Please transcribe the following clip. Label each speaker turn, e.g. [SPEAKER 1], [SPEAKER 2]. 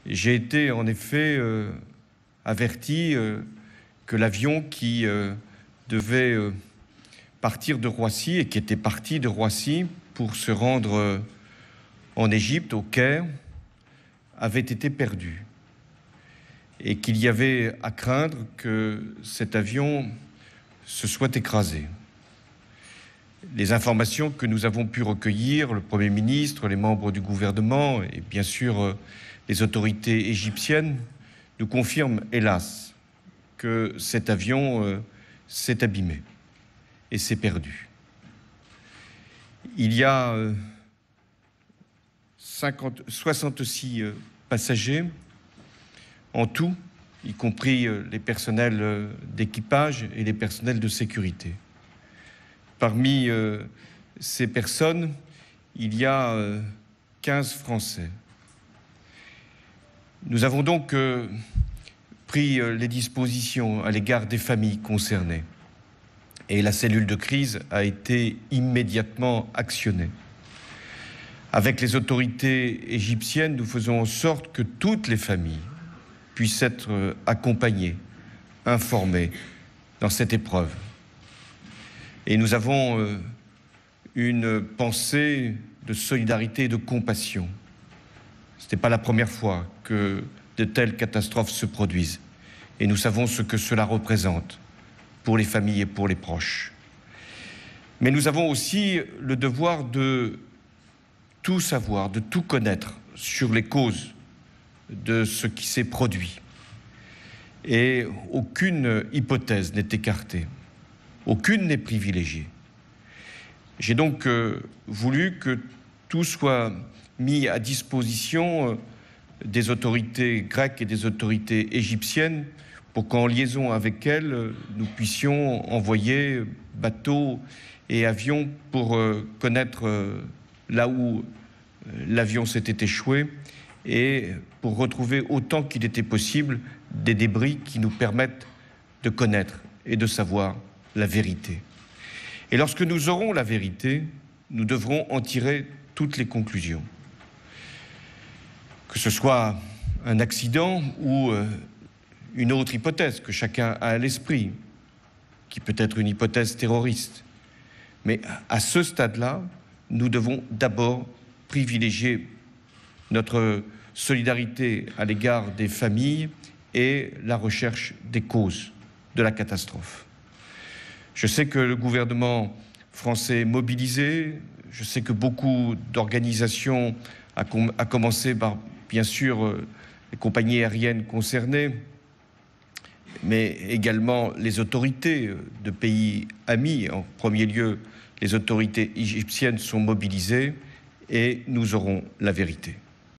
[SPEAKER 1] J'ai été en effet averti que l'avion qui devait partir de Roissy et qui était parti de Roissy pour se rendre en Égypte, au Caire, avait été perdu et qu'il y avait à craindre que cet avion se soit écrasé. Les informations que nous avons pu recueillir, le Premier ministre, les membres du gouvernement et bien sûr les autorités égyptiennes, nous confirment hélas que cet avion s'est abîmé et s'est perdu. Il y a 66 passagers en tout, y compris les personnels d'équipage et les personnels de sécurité. Parmi ces personnes, il y a 15 Français. Nous avons donc pris les dispositions à l'égard des familles concernées et la cellule de crise a été immédiatement actionnée. Avec les autorités égyptiennes, nous faisons en sorte que toutes les familles puissent être accompagnées, informées dans cette épreuve. Et nous avons une pensée de solidarité et de compassion. Ce n'est pas la première fois que de telles catastrophes se produisent. Et nous savons ce que cela représente pour les familles et pour les proches. Mais nous avons aussi le devoir de tout savoir, de tout connaître sur les causes de ce qui s'est produit. Et aucune hypothèse n'est écartée, aucune n'est privilégiée. J'ai donc voulu que tout soit mis à disposition des autorités grecques et des autorités égyptiennes pour qu'en liaison avec elles, nous puissions envoyer bateaux et avions pour connaître là où l'avion s'était échoué et pour retrouver autant qu'il était possible des débris qui nous permettent de connaître et de savoir la vérité. Et lorsque nous aurons la vérité, nous devrons en tirer toutes les conclusions. Que ce soit un accident ou une autre hypothèse que chacun a à l'esprit, qui peut être une hypothèse terroriste. Mais à ce stade-là, nous devons d'abord privilégier notre solidarité à l'égard des familles et la recherche des causes de la catastrophe. Je sais que le gouvernement français est mobilisé, je sais que beaucoup d'organisations, à commencer par, bien sûr, les compagnies aériennes concernées, mais également les autorités de pays amis, en premier lieu les autorités égyptiennes sont mobilisées et nous aurons la vérité.